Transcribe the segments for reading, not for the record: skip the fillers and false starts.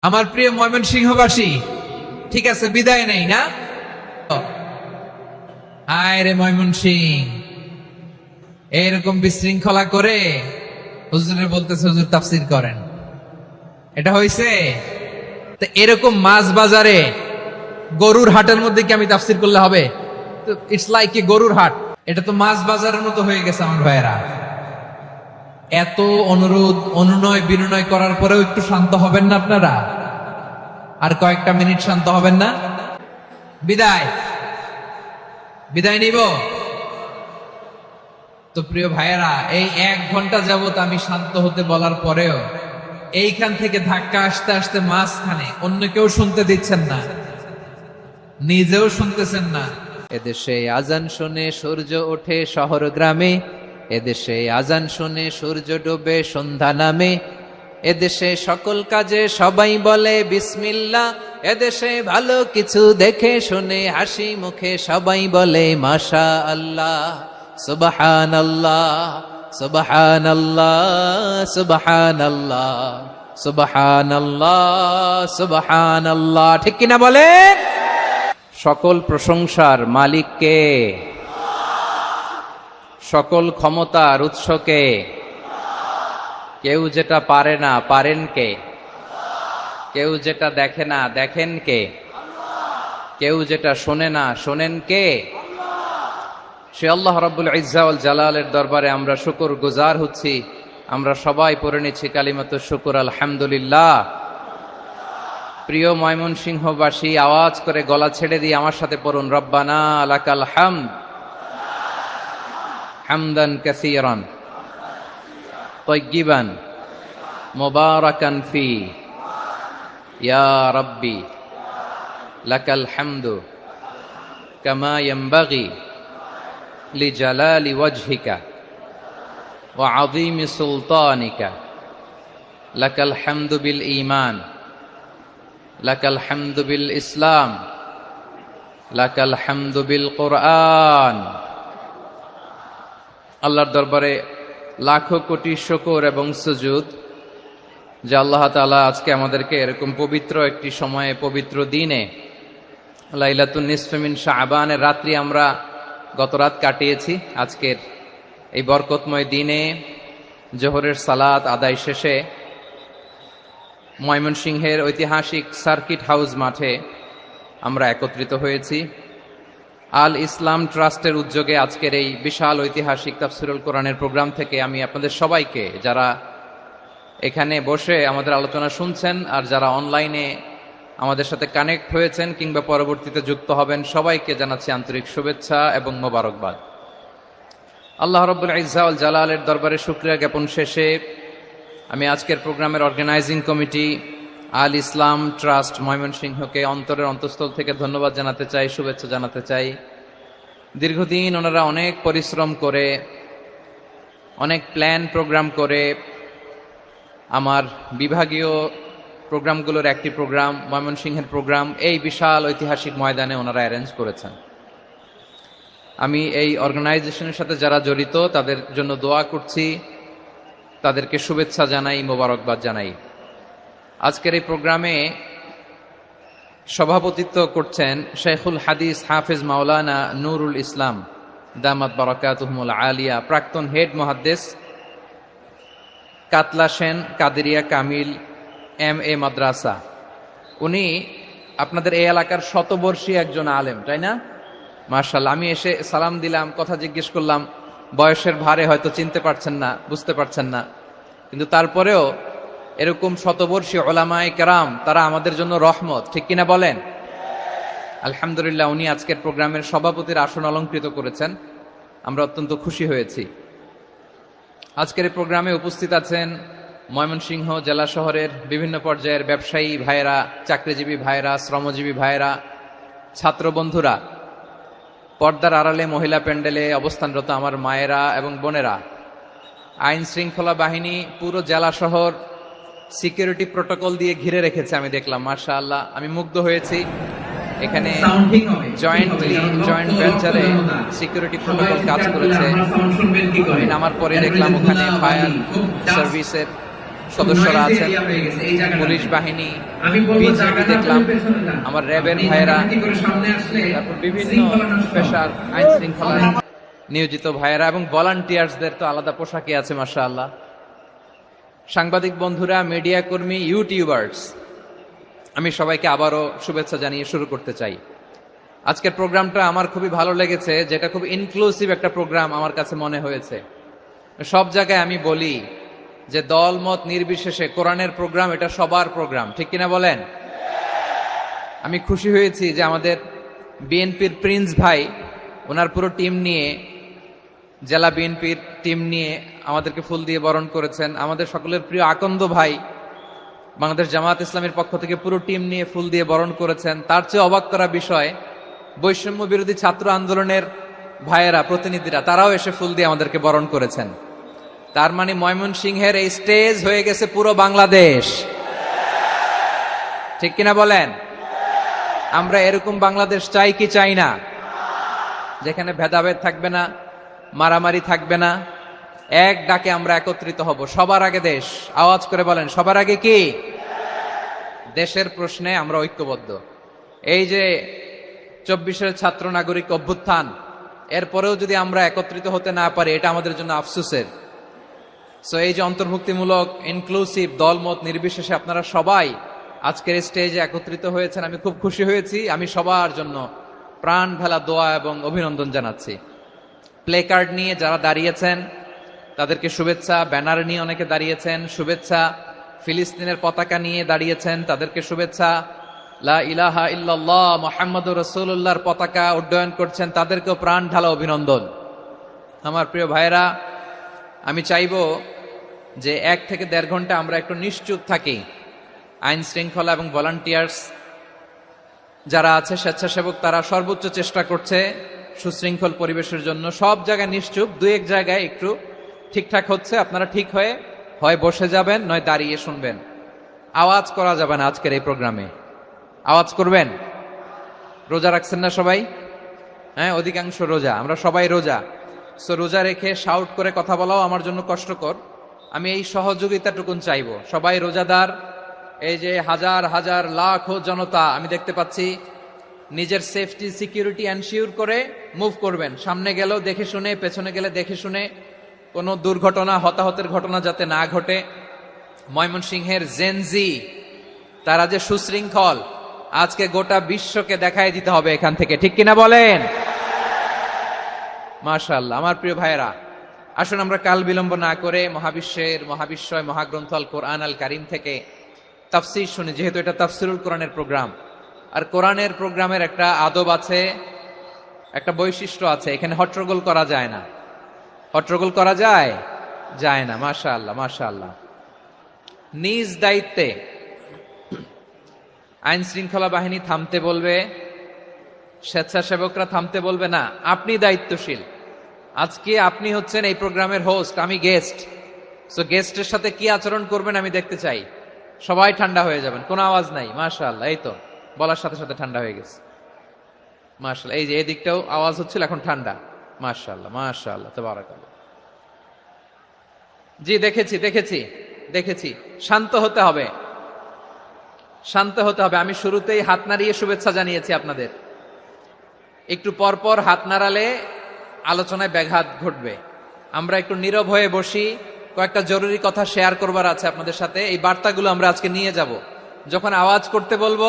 আমার প্রিয় ময়মনসিংহবাসী, ঠিক আছে, বিদায় নেই না? আয় রে ময়মনসিংহ, এরকম বিশৃঙ্খলা করে হুজুরে বলতেছে হুজুর তাফসীর করেন, এটা হইছে? তো এরকম মাছ বাজারে গরুর হাটের মধ্যে কি আমি তাফসীর করলে হবে? ইটস লাইক এ গরুর হাট, এটা তো মাছ বাজারের মতো হয়ে গেছে। আমার ভাইয়েরা, এত অনুরোধ অনুনয় বিনয় করার পরেও একটু শান্ত হবেন না আপনারা? আর কয়েকটা মিনিট শান্ত হবেন না? বিদায় বিদায় নিব তো। প্রিয় ভাইয়েরা, এই 1 ঘন্টা যাবত আমি শান্ত হতে বলার পরেও এইখান থেকে ধাক্কা আসতে আসতে মাঝখানে অন্য কেউ শুনতে দিচ্ছেন না, নিজেও শুনতেছেন না। এদেশে আজান শুনে সূর্য ওঠে শহর গ্রামে, এদেশে আজান শুনে সূর্য ডোবে সন্ধ্যা নামে, এদেশে সকল কাজে সবাই বলে বিসমিল্লাহ, এদেশে ভালো কিছু দেখে শুনে হাসি মুখে সবাই বলে মাশা আল্লাহ, সুবহানাল্লাহ সুবহানাল্লাহ সুবহানাল্লাহ সুবহানাল্লাহ সুবহানাল্লাহ। ঠিক কিনা বলেন? সকল প্রশংসার মালিক কে? সকল ক্ষমতার উৎস কে? কেউ যেটা পারে না পারেন কে? কেউ যেটা দেখে না দেখেন কে? কেউ যেটা শোনে না শোনেন কে? সে আল্লাহ রাব্বুল ইজ্জা ওয়াল জালালের দরবারে আমরা শুকর গুজার হচ্ছি। আমরা সবাই পড়ে নিচ্ছি কালিমাতুশ শুকর, আলহামদুলিল্লাহ। প্রিয় ময়মনসিংহবাসী, আওয়াজ করে গলা ছেড়ে দিয়ে আমার সাথে পড়ুন, রব্বানা লাকাল হামদ হামদান কাসীরান তাইয়্যিবান মুবারাকান ফি, ইয়া রাব্বি লাকাল হামদু কামা ইয়ানবাগি লিজালালি ওয়াজহিকা ওয়া আযীমি সুলতানিকা, লাকাল হামদু বিল ঈমান, লাকাল হামদু বিল ইসলাম, লাকাল হামদু বিল কুরআন। আল্লাহর দরবারে লাখো কোটি শুকর এবং সুজুদ যে আল্লাহ তাআলা আজকে আমাদেরকে এরকম পবিত্র একটি সময়ে, পবিত্র দিনে, লাইলাতুন নিসফে মিন শাবানের রাত্রি আমরা গত রাত কাটিয়েছি। আজকের এই বরকতময় দিনে জোহরের সালাত আদায় শেষে ময়মনসিংহের ঐতিহাসিক সার্কিট হাউস মাঠে আমরা একত্রিত হয়েছি। আল ইসলাম ট্রাস্টের উদ্যোগে আজকের এই বিশাল ঐতিহাসিক তাফসীরুল কোরআনের প্রোগ্রাম থেকে আমি আপনাদের সবাইকে, যারা এখানে বসে আমাদের আলোচনা শুনছেন আর যারা অনলাইনে আমাদের সাথে কানেক্ট হয়েছেন কিংবা পরবর্তীতে যুক্ত হবেন, সবাইকে জানাচ্ছি আন্তরিক শুভেচ্ছা এবং মোবারকবাদ। আল্লাহ রাব্বুল ইজ্জা ওয়াল জালালের দরবারে শুকরিয়া জ্ঞাপন শেষে আমি আজকের প্রোগ্রামের অর্গানাইজিং কমিটি আল ইসলাম ট্রাস্ট ময়মনসিংহকে অন্তরের অন্তঃস্থল থেকে ধন্যবাদ জানাতে চাই, শুভেচ্ছা জানাতে চাই। দীর্ঘদিন ওনারা অনেক পরিশ্রম করে, অনেক প্ল্যান প্রোগ্রাম করে আমার বিভাগীয় প্রোগ্রামগুলোর একটি প্রোগ্রাম, ময়মনসিংহের প্রোগ্রাম, এই বিশাল ঐতিহাসিক ময়দানে ওনারা অ্যারেঞ্জ করেছেন। আমি এই অর্গানাইজেশনের সাথে যারা জড়িত তাদের জন্য দোয়া করছি, তাদেরকে শুভেচ্ছা জানাই, মোবারকবাদ জানাই। আজকের এই প্রোগ্রামে সভাপতিত্ব করছেন শেখুল হাদিস হাফেজ মাওলানা নুরুল ইসলাম দামাত বারাকাতুহুমুল আলিয়া, প্রাক্তন হেড মুহাদ্দিস কাতলা সেন কাদেরিয়া কামিল MA মাদ্রাসা। উনি আপনাদের এই এলাকার শতবর্ষী একজন আলেম, তাই না? মাশাআল্লাহ। আমি এসে সালাম দিলাম, কথা জিজ্ঞেস করলাম, বয়সের ভারে হয়তো চিনতে পারছেন না, বুঝতে পারছেন না, কিন্তু তারপরেও এরকম শতবর্ষী উলামায়ে কেরাম, তারা আমাদের জন্য রহমত, ঠিক কিনা বলেন? আলহামদুলিল্লাহ। উনি আজকের প্রোগ্রামের সভাপতির আসন অলঙ্কৃত করেছেন, আমরা অত্যন্ত খুশি হয়েছি। আজকের এই প্রোগ্রামে উপস্থিত আছেন ময়মনসিংহ জেলা শহরের বিভিন্ন পর্যায়ের ব্যবসায়ী ভাইয়েরা, চাকরিজীবী ভাইয়েরা, শ্রমজীবী ভাইয়েরা, ছাত্র বন্ধুরা, পর্দার আড়ালে মহিলা প্যান্ডেলে অবস্থানরত আমার মায়েরা এবং বোনেরা, আইন শৃঙ্খলা বাহিনী পুরো জেলা শহর সিকিউরিটি প্রোটোকল দিয়ে ঘিরে রেখেছে, আমি দেখলাম, মাশাআল্লাহ, আমি মুগ্ধ হয়েছি। এখানে জয়েন্ট ভেঞ্চারে সিকিউরিটি প্রোটোকল কাজ করেছে। আমি নামার পরে দেখলাম ওখানে ফায়ার সার্ভিসের সদস্যরা আছেন, পুলিশ বাহিনী, বিজিবি দেখলাম, আমার র্যাবের ভাইয়েরা, তারপর বিভিন্ন পেশার আইন শৃঙ্খলায় নিয়োজিত ভাইয়েরা এবং ভলান্টিয়ার্সদের তো আলাদা পোশাকে আছে মাশাআল্লাহ। সাংবাদিক বন্ধুরা, মিডিয়া কর্মী, ইউটিউবার্স, আমি সবাইকে আবারও শুভেচ্ছা জানিয়ে শুরু করতে চাই। আজকের প্রোগ্রামটা আমার খুবই ভালো লেগেছে, যেটা খুব ইনক্লুসিভ একটা প্রোগ্রাম আমার কাছে মনে হয়েছে। সব জায়গায় আমি বলি যে দল মত নির্বিশেষে কোরআনের প্রোগ্রাম এটা সবার প্রোগ্রাম, ঠিক কিনা বলেন? আমি খুশি হয়েছি যে আমাদের বিএনপির প্রিন্স ভাই ওনার পুরো টিম নিয়ে, জেলা বিএনপির টিম নিয়ে আমাদেরকে ফুল দিয়ে বরণ করেছেন। আমাদের সকলের প্রিয় আকন্দ ভাই বাংলাদেশ জামাত ইসলামের পক্ষ থেকে পুরো টিম নিয়ে ফুল দিয়ে বরণ করেছেন। তার চেয়ে অবাক করা বিষয়, বৈষম্য বিরোধী ছাত্র আন্দোলনের ভাইয়েরা, প্রতিনিধিরা, তারাও এসে ফুল দিয়ে আমাদেরকে বরণ করেছেন। তার মানে ময়মনসিংহের এই স্টেজ হয়ে গেছে পুরো বাংলাদেশ, ঠিক কিনা বলেন? আমরা এরকম বাংলাদেশ চাই কি চাই না? যেখানে ভেদাভেদ থাকবে না, মারামারি থাকবে না, এক ডাকে আমরা একত্রিত হব। সবার আগে দেশ, আওয়াজ করে বলেন সবার আগে কি? দেশের প্রশ্নে আমরা ঐক্যবদ্ধ। এই যে 24-এর ছাত্র নাগরিক অভ্যুত্থান, এরপরেও যদি আমরা একত্রিত হতে না পারি, এটা আমাদের জন্য আফসোসের। সো এই যে অন্তর্ভুক্তিমূলক ইনক্লুসিভ দলমত নির্বিশেষে আপনারা সবাই আজকের স্টেজে একত্রিত হয়েছেন, আমি খুব খুশি হয়েছি। আমি সবার জন্য প্রাণ ঢালা দোয়া এবং অভিনন্দন জানাচ্ছি। প্লে কার্ড নিয়ে যারা দাঁড়িয়েছেন তাদেরকে শুভেচ্ছা, ব্যানার নিয়ে অনেকে দাঁড়িয়েছেন শুভেচ্ছা, ফিলিস্তিনের পতাকা নিয়ে দাঁড়িয়েছেন তাদেরকে শুভেচ্ছা, লা ইলাহা ইল্লাল্লাহ মুহাম্মাদুর রাসূলুল্লাহর পতাকা উড্ডয়ন করছেন তাদেরকেও প্রাণ ঢালা অভিনন্দন। আমার প্রিয় ভাইয়েরা, আমি চাইবো যে 1 থেকে 1.5 ঘন্টা আমরা একটু নিশ্চুপ থাকি। আইন শৃঙ্খলা এবং ভলান্টিয়ার্স যারা আছে, স্বেচ্ছাসেবক, তারা সর্বোচ্চ চেষ্টা করছে সুশৃঙ্খল পরিবেশের জন্য। সব জায়গায় নিশ্চুপ, 2-1 জায়গায় একটু ঠিকঠাক হচ্ছে। আপনারা ঠিক হয়ে হয় বসে যাবেন, নয় দাঁড়িয়ে শুনবেন। আওয়াজ করা যাবে না আজকের এই প্রোগ্রামে। আওয়াজ করবেন? রোজা রাখছেন না সবাই? হ্যাঁ, অধিকাংশ রোজা, আমরা সবাই রোজা। সো রোজা রেখে শাউট করে কথা বলাও আমার জন্য কষ্টকর। আমি এই সহযোগিতাটুকুন চাইবো। সবাই রোজাদার, এই যে হাজার হাজার লাখো জনতা আমি দেখতে পাচ্ছি, নিজের সেফটি সিকিউরিটি এনশিওর করে মুভ করবেন। সামনে গেলেও দেখে শুনে, পেছনে গেলে দেখে শুনে, কোনো দুর্ঘটনা, হতাহতের ঘটনা যাতে না ঘটে। ময়মনসিংহের জেনজি তারা যে সুশৃঙ্খল, আজকে গোটা বিশ্বকে দেখাই দিতে হবে এখান থেকে, ঠিক কিনা বলেন? মাশাআল্লাহ। আমার প্রিয় ভাইয়েরা, আসুন আমরা কাল বিলম্ব না করে মহাবিশ্বয় মহাগ্রন্থ আল কোরআন আল কারীম থেকে তাফসীর শুনি, যেহেতু এটা তাফসীরুল কোরআনের প্রোগ্রাম। আর কোরআনের প্রোগ্রামের একটা আদব আছে, একটা বৈশিষ্ট্য আছে, এখানে হট্টগোল করা যায় না। হট্টগোল করা যায়? যায় না। মাশাআল্লাহ, মাশাআল্লাহ। নিজ দায়িত্বে আইন শৃঙ্খলা বাহিনী থামতে বলবে, স্বেচ্ছাসেবকরা থামতে বলবে না। আপনি দায়িত্বশীল। আজকে আপনি হচ্ছেন এই প্রোগ্রামের হোস্ট, আমি গেস্ট। সো গেস্টের সাথে কি আচরণ করবেন আমি দেখতে চাই। সবাই ঠান্ডা হয়ে যাবেন, কোনো আওয়াজ নাই। মাশাআল্লাহ, এই তো বলার সাথে সাথে ঠান্ডা হয়ে গেছে। মাশাআল্লাহ, এই যে এদিকটাও আওয়াজ হচ্ছিল, এখন ঠান্ডা। মাশাআল্লাহ, মাশাআল্লাহ, তাবারাকাল্লাহ। জি, দেখেছি। শান্ত হতে হবে, শান্ত হতে হবে। আমি শুরুতেই হাত নাড়িয়ে শুভেচ্ছা জানিয়েছি আপনাদের। একটু পরপর হাত নাড়ালে আলোচনায় ব্যাঘাত ঘটবে। আমরা একটু নীরব হয়ে বসি, কয়েকটা জরুরি কথা শেয়ার করবার আছে আপনাদের সাথে। এই বার্তাগুলো আমরা আজকে নিয়ে যাব। যখন আওয়াজ করতে বলবো,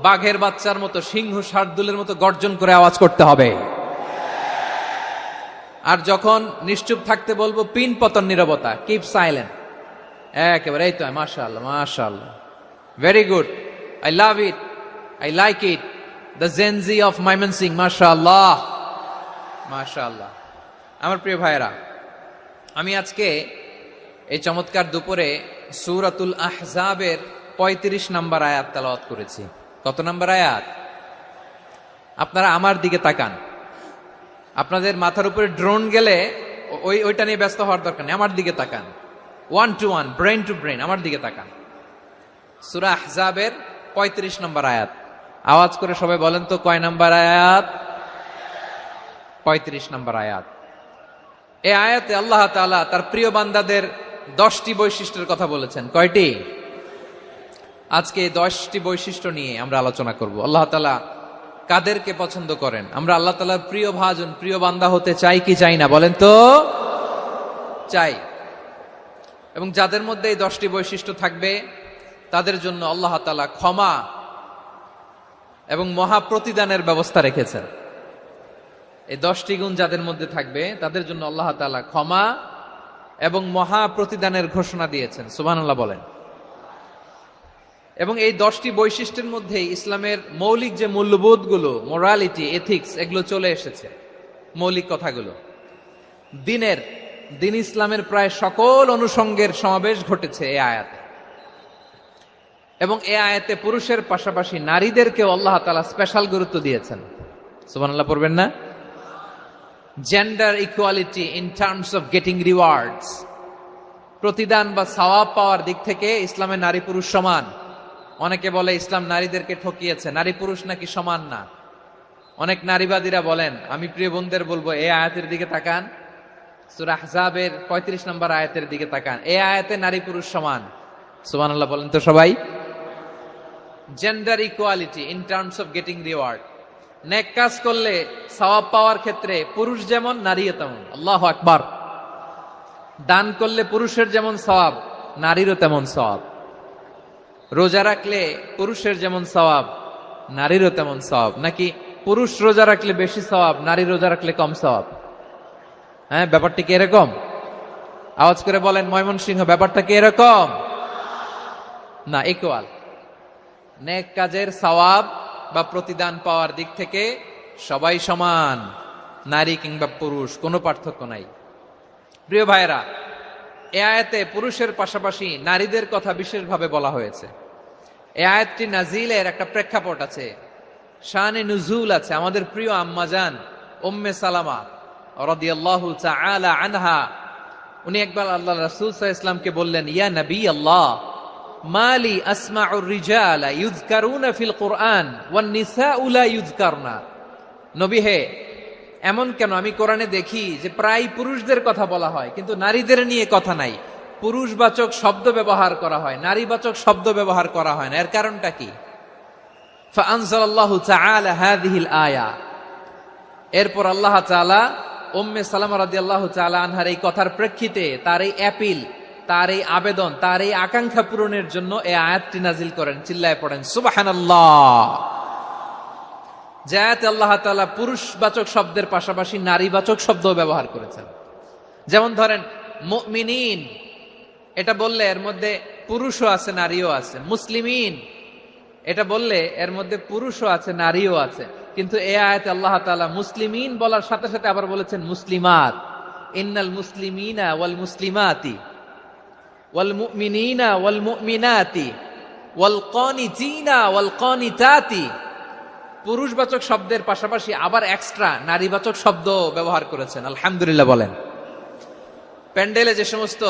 বাঘের বাচ্চার মতো, সিংহ শার্দুলের মতো গর্জন করে আওয়াজ করতে হবে। আর যখন নিশ্চুপ থাকতে বলবো, পিন পতন নীরবতা, কিপ সাইলেন্ট। একেবারে এই তো। মাশাআল্লাহ, মাশাআল্লাহ, very good, I love it, I like it, the Gen Z of Mymensingh. মাশাআল্লাহ, মাশাআল্লাহ। আমার প্রিয় ভাইয়েরা, আমি আজকে এই চমৎকার দুপুরে সূরাতুল আহজাবের 35 নম্বর আয়াত তেলাওয়াত করেছি। কত নম্বর আয়াত? আপনারা আমার দিকে তাকান। আপনাদের মাথার উপরে ড্রোন গেলে ওইটা নিয়ে ব্যস্ত হওয়ার দরকার নেই, আমার দিকে তাকান। 1 to 1, ব্রেন টু ব্রেন, আমার দিকে তাকান। সূরা আহজাবের 35 নম্বর আয়াত। আওয়াজ করে সবাই বলেন তো, কয় নম্বর আয়াত? 35 নম্বর আয়াত। এই আয়াতে আল্লাহ তাআলা তার প্রিয় বান্দাদের 10টি বৈশিষ্ট্যের কথা বলেছেন। কয়টি? আজকে 10টি বৈশিষ্ট্য নিয়ে আমরা আলোচনা করব। আল্লাহ তাআলা কাদেরকে পছন্দ করেন? আমরা আল্লাহ তাআলার প্রিয় ভাজন, প্রিয় বান্দা হতে চাই কি চাই না? বলেন তো। চাই। এবং যাদের মধ্যে এই 10টি বৈশিষ্ট্য থাকবে তাদের জন্য আল্লাহ তাআলা ক্ষমা এবং মহা প্রতিদানের ব্যবস্থা রেখেছেন। এই 10টি গুণ যাদের মধ্যে থাকবে তাদের জন্য আল্লাহ তাআলা ক্ষমা এবং মহা প্রতিদানের ঘোষণা দিয়েছেন। সুবহানাল্লাহ বলেন। এবং এই 10টি বৈশিষ্ট্যের মধ্যে ইসলামের মৌলিক যে মূল্যবোধগুলো, মোরালিটি, এথিক্স, এগুলো চলে এসেছে। মৌলিক কথাগুলো দিন ইসলামের প্রায় সকল অনুষঙ্গের সমাবেশ ঘটেছে এই আয়াতে। এবং এই আয়াতে পুরুষের পাশাপাশি নারীদেরকেও আল্লাহ তাআলা স্পেশাল গুরুত্ব দিয়েছেন। সুবহানাল্লাহ পড়বেন না? Gender equality in terms of getting rewards, প্রতিদান বা সওয়াব পাওয়ার দিক থেকে ইসলামে নারী পুরুষ সমান। অনেকে বলে ইসলাম নারীদেরকে ঠকিয়েছে, নারী পুরুষ নাকি সমান না। অনেক নারীবাদীরা বলেন, আমি প্রিয় বোনদের বলবো এই আয়াতের দিকে তাকান, সূরা আহজাবের 35 নম্বর আয়াতের দিকে তাকান। এই আয়াতে নারী পুরুষ সমান। সুবহানাল্লাহ বলেন তো সবাই। Gender equality in terms of getting reward, নেক কাজ করলে সওয়াব পাওয়ার ক্ষেত্রে পুরুষ যেমন নারীও তেমন। আল্লাহু আকবার। দান করলে পুরুষের যেমন সওয়াব, নারীরও তেমন সওয়াব। রোজা রাখলে পুরুষের যেমন সওয়াব, নারীরও তেমন সওয়াব। নাকি পুরুষ রোজা রাখলে বেশি সওয়াব, নারী রোজা রাখলে কম সওয়াব? হ্যাঁ, ব্যাপারটা কি এরকম? আওয়াজ করে বলেন ময়মনসিংহ, ব্যাপারটা কি এরকম? না, ইকুয়াল। নেক কাজের সওয়াব বা প্রতিদান পাওয়ার দিক থেকে সবাই সমান, নারী কিংবা পুরুষ, কোনো পার্থক্য নাই। প্রিয় ভাইয়েরা, এই আয়াতে পুরুষের পাশাপাশি নারীদের কথা বিশেষভাবে বলা হয়েছে। এই আয়াতটি নাজিলের একটা প্রেক্ষাপট আছে, শানে নুজুল আছে। আমাদের প্রিয় আম্মাজান উম্মে সালামা রাদিয়াল্লাহু তাআলা আনহা, উনি একবার আল্লাহ রাসূল সাল্লাল্লাহু আলাইহি ওয়াসাল্লামকে বললেন, ইয়া নবী আল্লাহ, মালি আসমাউর রিজালা ইউযকারুনা ফিল কুরআন ওয়ান নিসাউ লা ইউযকারনা। নবী হে, এমন কেন আমি কোরআনে দেখি যে প্রায় পুরুষদের কথা বলা হয় কিন্তু নারীদের নিয়ে কথা নাই। পুরুষবাচক শব্দ ব্যবহার করা হয়, নারীবাচক শব্দ ব্যবহার করা হয় না। এর কারণটা কি? ফাআনজালাল্লাহু তাআলা হাযিহিল আয়া। এরপর আল্লাহ তাআলা উম্মে সালামা রাদিয়াল্লাহু তাআলা আনহার এই কথার প্রেক্ষিতে, তার এই অ্যাপিল, তার এই আবেদন, তার এই আকাঙ্ক্ষা পূরণের জন্য এই আয়াতটি নাজিল করেন। চিল্লায় পড়েন সুবহানাল্লাহ। যে আয়াতে আল্লাহ তাআলা পুরুষবাচক শব্দের পাশাপাশি নারীবাচক শব্দ ব্যবহার করেছেন। যেমন ধরেন মুমিনিন, এটা বললে এর মধ্যে পুরুষও আছে নারীও আছে। মুসলিমিন, এটা বললে এর মধ্যে পুরুষও আছে নারীও আছে। কিন্তু এই আয়াতে আল্লাহ তাআলা মুসলিমিন বলার সাথে সাথে আবার বলেছেন মুসলিমাত। ইন্নাল মুসলিমিনা ওয়াল মুসলিমাতি ওয়াল মুমিনিনা ওয়াল মুমিনাতি ওয়াল কানিতিনা ওয়াল কানিতাতি। পুরুষবাচক শব্দের পাশাপাশি আবার এক্সট্রা নারীবাচক শব্দ ব্যবহার করেছেন। আলহামদুলিল্লাহ বলেন। প্যান্ডেলে যে সমস্ত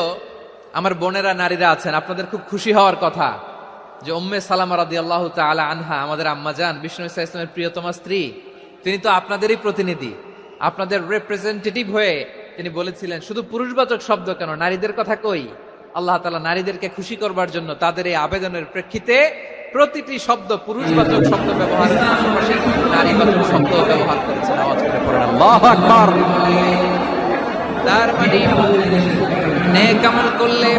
আমার বোনেরা নারীরা আছেন, আপনাদের খুব খুশি হওয়ার কথা যে উম্মে সালামা রাদিয়াল্লাহু তাআলা আনহা, আমাদের আম্মাজান বিষ্ণু ইসা ইসলামের প্রিয়তমা স্ত্রী, তিনি তো আপনাদেরই প্রতিনিধি, আপনাদের রিপ্রেজেন্টেটিভ হয়ে তিনি বলেছিলেন শুধু পুরুষবাচক শব্দ কেন, নারীদের কথা কই। আল্লাহ তাআলা নারীদেরকে খুশি করবার জন্য তাদের এই আবেদনের প্রেক্ষিতে প্রতিটি শব্দ পুরুষবাচক শব্দ ব্যবহারের পাশাপাশি নারীবাচক শব্দ ব্যবহার করেছেন। আওয়াজ করে পড়েন আল্লাহু আকবার। তার মানে নেক আমল করলে,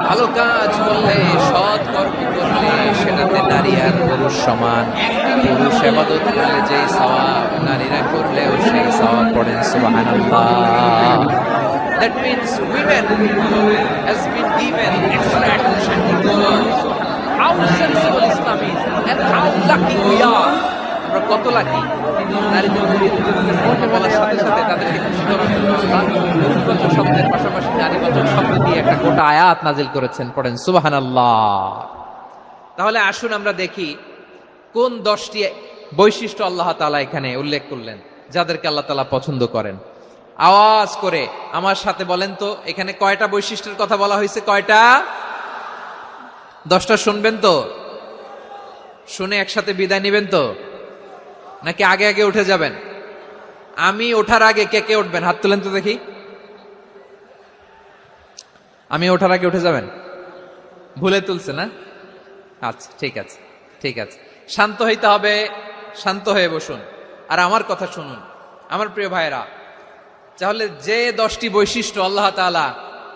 ভালো কাজ করলে, সৎ কর্ম করলে সেটাতে নারী আর পুরুষ সমান। পুরুষ ইবাদত করলে যেই সওয়াব, নারীরা করলেও সেই সওয়াব। পড়েন সুবহানাল্লাহ। That means women has been given extra attention in the world. How sensible Islam is and how lucky we are. আমরা কত লাকি। নারীদের বলার সাথে সাথে তাদেরকে খুশি করার জন্য পুরুষবাচক শব্দের পাশাপাশি নারীবাচক শব্দ দিয়ে একটা গোটা আয়াত নাজিল করেছেন। পড়েন সুবহানাল্লাহ। তাহলে আসুন আমরা দেখি কোন 10টি বৈশিষ্ট্য আল্লাহ তাআলা এখানে উল্লেখ করলেন যাদেরকে আল্লাহ তাআলা পছন্দ করেন। আওয়াজ করে আমার সাথে বলেন তো, এখানে কয়টা বৈশিষ্ট্যের কথা বলা হয়েছে? কয়টা? 10টা শুনবেন তো? শুনে একসাথে বিদায় নেবেন তো, নাকি আগে আগে উঠে যাবেন? আমি ওঠার আগে কে কে উঠবেন? হাত তুলেন তো দেখি। আমি ওঠার আগে উঠে যাবেন? ভুলে তুলছে না? আচ্ছা, ঠিক আছে, ঠিক আছে। শান্ত হইতে হবে, শান্ত হয়ে বসুন আর আমার কথা শুনুন। আমার প্রিয় ভাইরা, তাহলে যে 10টি বৈশিষ্ট্য আল্লাহ তাআলা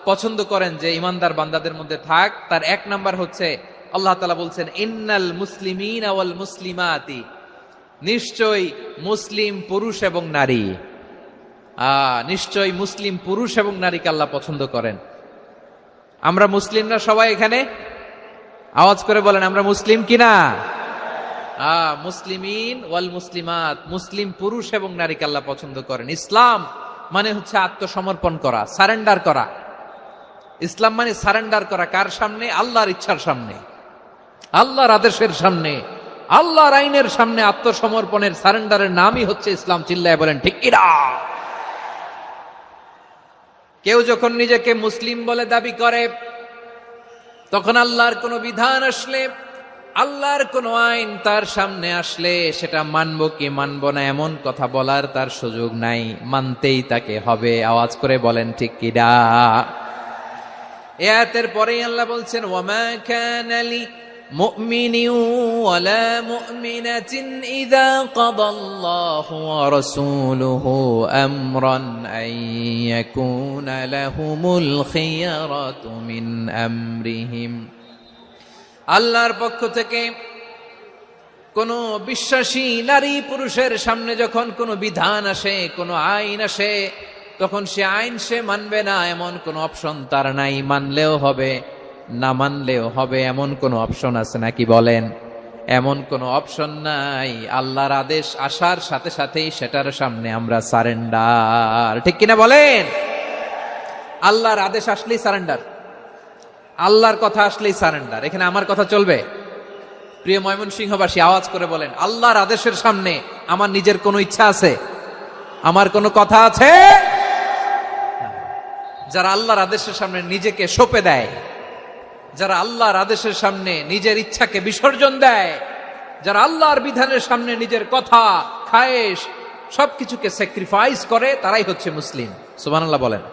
পছন্দ করেন যে ইমানদার বান্দাদের মধ্যে থাক, তার এক নাম্বার হচ্ছে আল্লাহ তাআলা বলছেন ইন্নাল মুসলিমিনা ওয়াল মুসলিমাতি, নিশ্চয়ই মুসলিম পুরুষ এবং নারী, নিশ্চয়ই মুসলিম পুরুষ এবং নারীকে আল্লাহ পছন্দ করেন। আমরা মুসলিমরা সবাই এখানে? আওয়াজ করে বলেন আমরা মুসলিম কিনা? মুসলিমিন ওয়াল মুসলিমাত, মুসলিম পুরুষ এবং নারীকে আল্লাহ পছন্দ করেন। ইসলাম মানে হচ্ছে আত্মসমর্পণ করা, সারেন্ডার করা। ইসলাম মানে সারেন্ডার করা কার সামনে? আল্লাহর ইচ্ছার সামনে, আল্লাহর আদেশের সামনে, আল্লাহর আইনের সামনে আত্মসমর্পণের সারেন্ডারের নামই হচ্ছে ইসলাম। চিল্লায় বলেন ঠিক কিনা? কেউ যখন নিজেকে মুসলিম বলে দাবি করে, তখন আল্লাহর কোনো বিধান আসলে, আল্লাহর কোনো আইন তার সামনে আসলে সেটা মানবো কি মানবো না এমন কথা বলার তার সুযোগ নাই, মানতেই তাকে হবে। আওয়াজ করে বলেন ঠিক কিনা? এই আয়াতের পরেই আল্লাহ বলছেন ওয়ামা কানা লি মুমিনিন ওয়ালা মুমিনাতিন ইযা কাদাল্লাহু ওয়া রাসূলুহু আমরান আন ইয়াকুনা লাহুমুল খিয়ারাতু মিন আমরিহিম। আল্লাহর পক্ষ থেকে কোন বিশ্বাসী নারী পুরুষের সামনে যখন কোনো বিধান আসে, কোনো আইন আসে, তখন সে আইন সে মানবে না এমন কোনো অপশন তার নাই। মানলেও হবে, না মানলেও হবে এমন কোনো অপশন আছে নাকি বলেন? এমন কোনো অপশন নাই। আল্লাহর আদেশ আসার সাথে সাথেই সেটার সামনে আমরা সারেন্ডার। ঠিক কিনা বলেন? আল্লাহর আদেশ আসলেই সারেন্ডার, আল্লাহর কথা আসলেই সারেন্ডার। এখানে আমার কথা চলবে? প্রিয় ময়মনসিংহবাসী, আওয়াজ করে বলেন আল্লাহর আদেশের সামনে আমার নিজের কোনো ইচ্ছা আছে? আমার কোনো কথা আছে? যারা আল্লাহর আদেশের সামনে নিজেকে সঁপে দেয়, যারা আল্লাহর আদেশের সামনে নিজের ইচ্ছাকে বিসর্জন দেয়, যারা আল্লাহর বিধানের সামনে নিজের কথা, খায়েশ সবকিছুকে স্যাক্রিফাইস করে, তারাই হচ্ছে মুসলিম। সুবহানাল্লাহ বলেন।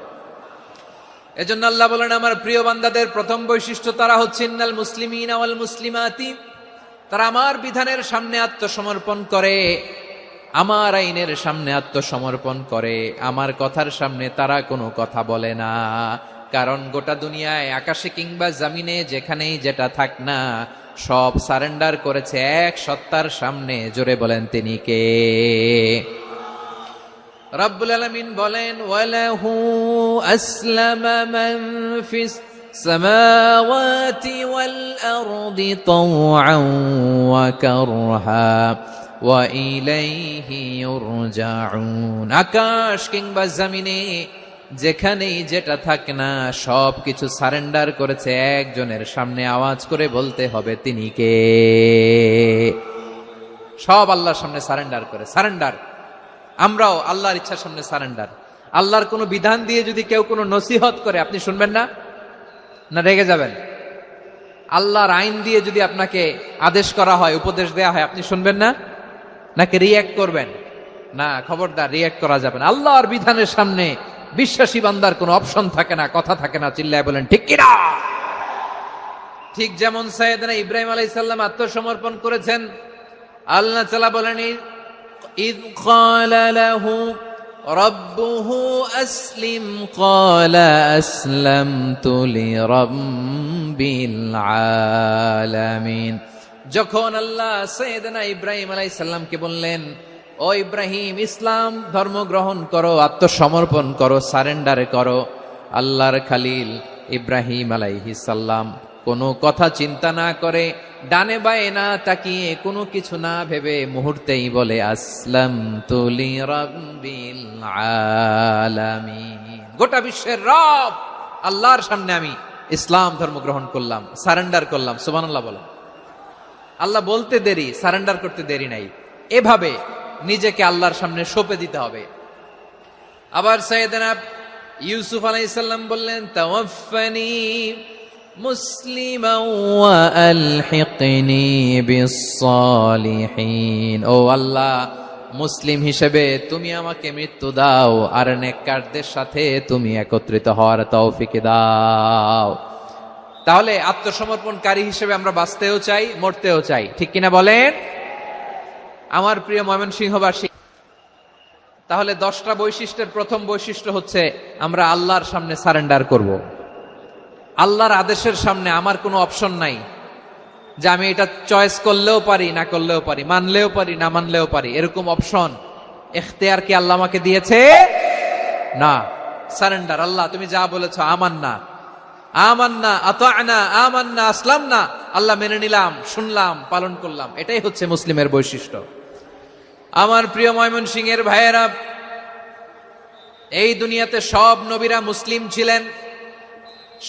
এজন্য আল্লাহ বলেন আমার প্রিয় বান্দাদের প্রথম বৈশিষ্ট্য তারা হচ্ছে ইন্নাল মুসলিমিনা ওয়াল মুসলিমাতি, তারা আমার বিধানের সামনে আত্মসমর্পণ করে, আমার আইনের সামনে আত্মসমর্পণ করে, আমার কথার সামনে তারা কোনো কথা বলে না। কারণ গোটা দুনিয়ায় আকাশে কিংবা জমিনে যেখানেই যেটা থাক না, সব সারেন্ডার করেছে এক সত্তার সামনে। জোরে বলেন তিনি কে? রব্বুল আলামিন বলেন ওয়ালাহু আসলামা মান ফিস সামাওয়াতি ওয়াল আরদি তাওআন ওয়া কারহা ওয়া ইলাইহি ইউরজাউন। আকাশ কিংবা জমিনে যেখানেই যেটা থাকে না, সব কিছু সারেন্ডার করেছে একজনের সামনে। আওয়াজ করে বলতে হবে তিনি কে? সব আল্লাহর সামনে সারেন্ডার করে। সারেন্ডার। আমরাও আল্লাহর ইচ্ছার সামনে সারেন্ডার। আল্লাহর কোনো বিধান দিয়ে যদি কেউ কোনো নসিহত করে, আপনি শুনবেন না? না রেগে যাবেন? আল্লাহর আইন দিয়ে যদি আপনাকে আদেশ করা হয়, উপদেশ দেয়া হয়, আপনি শুনবেন না? নাকি রিয়্যাক্ট করবেন? না, খবরদার, রিয়্যাক্ট করা যাবে না। আল্লাহর বিধানের সামনে বিশ্বাসী বান্দার কোনো অপশন থাকে না, কথা থাকে না। চিল্লায় বলেন ঠিক কিনা? ঠিক যেমন সাইয়েদনা ইব্রাহিম আলাইহিস সালাম আত্মসমর্পণ করেছেন। আল্লাহ তাআলা বলেন ইয ক্বালা লাহু রাব্বুহু আসলিম ক্বালা আসলামতু লিরাব্বিল আলামিন। যখন আল্লাহ সাইয়েদনা ইব্রাহিম আলাইহিস সালামকে বললেন ও ইব্রাহিম, ইসলাম ধর্ম গ্রহণ করো, আত্মসমর্পণ করো, সারেন্ডার করো, আল্লাহর খালিল ইব্রাহিম আলাইহিস সালাম কোনো কথা চিন্তা না করে, ডানে বায়ে না তাকিয়ে, কোনো কিছু না ভেবে মুহূর্তেই বলে আসলামতু লিরাব্বিল আলামিন। গোটা বিশ্বের রব আল্লাহর সামনে আমি ইসলাম ধর্ম গ্রহণ করলাম, সারেন্ডার করলাম। সুবহানাল্লাহ বলেন। আল্লাহ বলতে দেরি, সারেন্ডার করতে দেরি নাই। এভাবে নিজেকে আল্লাহর সামনে সঁপে দিতে হবে। আবার সাইয়েদনা ইউসুফ আলাইহিস সালাম বললেন তাওয়াফফানি মুসলিমান ওয়া আলহিকনি বিস সালিহিন। ও আল্লাহ, মুসলিম হিসেবে তুমি আমাকে মৃত্যু দাও, আর নেককারদের সাথে তুমি একত্রিত হওয়ার তৌফিক দাও। তাহলে আত্মসমর্পণকারী হিসেবে আমরা বাঁচতেও চাই, মরতেও চাই, ঠিক কিনা বলেন? আমার প্রিয় ময়মনসিংহবাসী, তাহলে 10টা বৈশিষ্ট্যের প্রথম বৈশিষ্ট্য হচ্ছে আমরা আল্লাহর সামনে সারেন্ডার করব। আল্লাহর আদেশের সামনে আমার কোনো অপশন নাই যে আমি এটা চয়েস করলেও পারি, না করলেও পারি, মানলেও পারি, না মানলেও পারি, এরকম অপশন এখতিয়ার কি আল্লাহ আমাকে দিয়েছে? না। সারেন্ডার। আল্লাহ তুমি যা বলেছ আমান্না, আমান্না, আতা'না, আমান্না, আসলামনা, আল্লাহ মেনে নিলাম, শুনলাম, পালন করলাম। এটাই হচ্ছে মুসলিমের বৈশিষ্ট্য। আমার প্রিয় ময়মনসিংহের ভাইয়েরা, এই দুনিয়াতে সব নবীরা মুসলিম ছিলেন।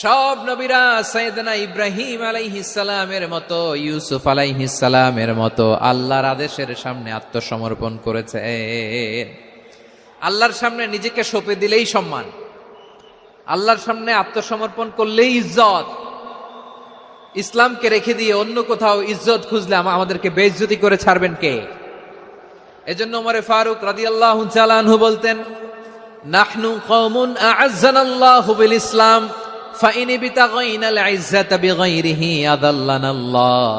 সব নবীরা সাইয়েদনা ইব্রাহিম আলাইহিস সালামের মতো, ইউসুফ আলাইহিস সালামের মতো আল্লাহর আদেশের সামনে আত্মসমর্পণ করেছে। আল্লাহর সামনে নিজেকে সঁপে দিলেই সম্মান, আল্লাহর সামনে আত্মসমর্পণ করলেই ইজ্জত। ইসলামকে রেখে দিয়ে অন্য কোথাও ইজ্জত খুঁজলে আমাদেরকে বেইজ্জতি করে ছাড়বেন কে? এজন্য ওমর ফারুক রাদিয়াল্লাহু তাআলা আনহু বলতেন, নাহনু কওমুন আ'আজ্জানাল্লাহু বিল ইসলাম ফাইন বিতাগাইনাল ইজ্জাতা বিগাইরিহি আদাল্লানাল্লাহ।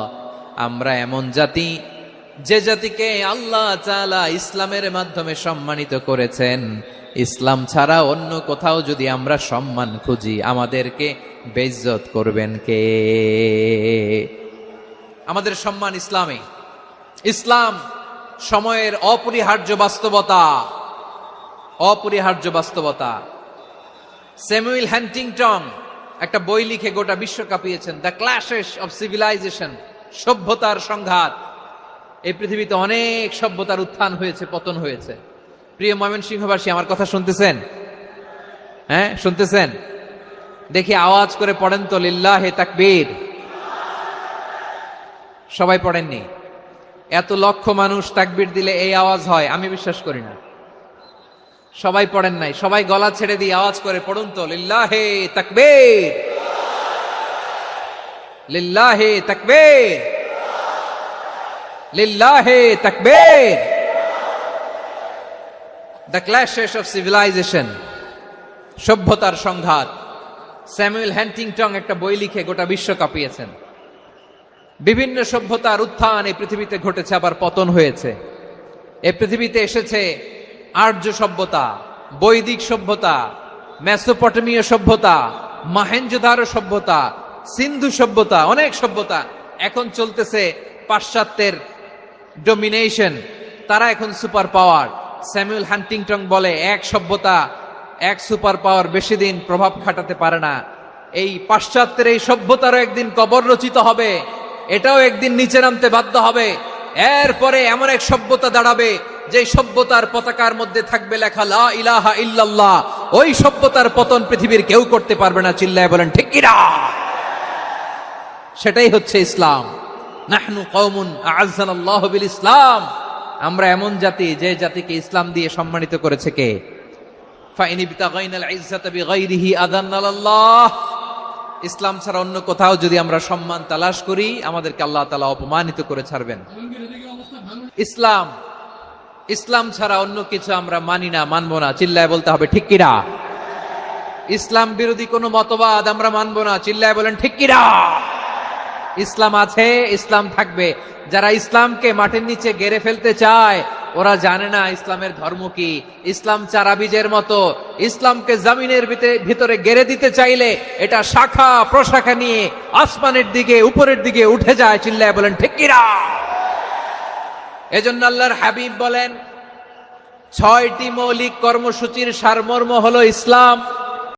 আমরা এমন জাতি, যে জাতিকে আল্লাহ তাআলা ইসলামের মাধ্যমে সম্মানিত করেছেন। ইসলাম ছাড়া অন্য কোথাও যদি আমরা সম্মান খুঁজি, আমাদেরকে বেইজ্জত করবেন কে? আমাদের সম্মান ইসলামে। ইসলাম সময়ের অপরিহার্য বাস্তবতা, অপরিহার্য বাস্তবতা। স্যামুয়েল হ্যান্টিংটন একটা বই লিখে গোটা বিশ্ব কাঁপিয়েছেন, দ্য ক্ল্যাশেস অফ সিভিলাইজেশন, সভ্যতার সংঘাত। এই পৃথিবীতে অনেক সভ্যতার উত্থান হয়েছে, পতন হয়েছে। প্রিয় ময়মনসিংহবাসী, আমার কথা শুনতেছেন? হ্যাঁ, শুনতেছেন? দেখি আওয়াজ করে পড়েন তো, লিল্লাহে তাকবীর। সবাই পড়েননি? এত লক্ষ মানুষ তাকবীর দিলে এই আওয়াজ হয়? আমি বিশ্বাস করি না। সবাই পড়েন নাই। সবাই গলা ছেড়ে দিয়ে আওয়াজ করে পড়ুন তো, লিল্লাহে তাকবীর, লিল্লাহে তাকবীর, লিল্লাহে তাকবীর। দ্য ক্ল্যাশেস অফ সিভিলাইজেশন, সভ্যতার সংঘাত। স্যামুয়েল হ্যান্টিংটন একটা বই লিখে গোটা বিশ্ব কাঁপিয়েছেন। বিভিন্ন সভ্যতার উত্থান এই পৃথিবীতে ঘটেছে, আবার পতন হয়েছে। এই পৃথিবীতে এসেছে আর্য সভ্যতা, বৈদিক সভ্যতা, মেসোপটেমীয় সভ্যতা, মহেঞ্জোদারো সভ্যতা, সিন্ধু সভ্যতা, অনেক সভ্যতা। এখন চলতেছে পাশ্চাত্যের ডোমিনেশন, তারা এখন সুপার পাওয়ার। স্যামুয়েল হ্যান্টিংটন বলে, এক সভ্যতা, এক সুপার পাওয়ার বেশি দিন প্রভাব খাটাতে পারে না। এই পাশ্চাত্যের এই সভ্যতারও একদিন কবর রচিত হবে, এটাও একদিন নিচে নামতে বাধ্য হবে। এরপরে এমন এক সভ্যতা দাঁড়াবে, যে সভ্যতার পতাকার মধ্যে থাকবে লেখা লা ইলাহা ইল্লাল্লাহ। ওই সভ্যতার পতন পৃথিবীর কেউ করতে পারবে না। চিল্লায় বলেন ঠিক কিনা? সেটাই হচ্ছে ইসলাম। নাহনু কওমুন আ'আজ্জানাল্লাহু বিল ইসলাম। আমরা এমন জাতি, যে জাতিকে ইসলাম দিয়ে সম্মানিত করেছে কে? ফাইন বিতাগাইনাল ইজ্জাতা বিগাইরিহি আদান্নাল্লাহ। ইসলাম ছাড়া অন্য কোথাও যদি আমরা সম্মান তালাশ করি, আমাদেরকে আল্লাহ তাআলা অপমানিত করে ছাড়বেন। ইসলাম, ইসলাম ছাড়া অন্য কিছু আমরা মানি না, মানবো না। চিল্লায় বলতে হবে ঠিক কিনা? ইসলাম বিরোধী কোনো মতবাদ আমরা মানবো না। চিল্লায় বলেন ঠিক কিনা? ইসলাম আছে, ইসলাম থাকবে। যারা ইসলামকে মাটির নিচে গেড়ে ফেলতে চায়, ওরা জানে না ইসলামের ধর্ম কি। ইসলাম চারা বীজের মতো, ইসলামকে জমিনের ভিতরে গেড়ে দিতে চাইলে এটা শাখা প্রশাখা নিয়ে আসমানের দিকে, উপরের দিকে উঠে যায়। চিল্লায় বলেন ঠিক কিনা? এজন্য আল্লাহর হাবিব বলেন, 6টি মৌলিক কর্মসূচির সারমর্ম হলো ইসলাম।